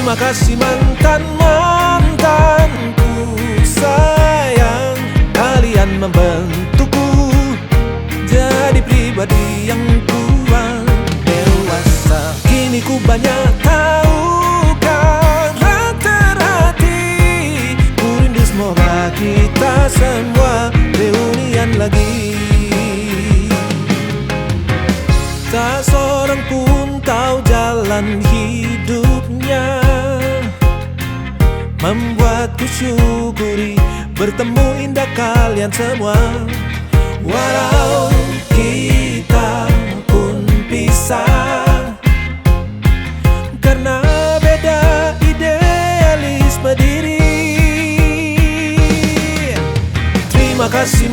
Terima kasih mantan-mantanku sayang, kalian membentukku jadi pribadi yang kuat, dewasa. Kini ku banyak tahu karakter hati. Ku rindu semoga kita semua reunian lagi. Tak seorang pun tahu jalan hidupnya, membuatku syukuri bertemu indah kalian semua. Walau kita pun pisah karena beda idealisme diri. Terima kasih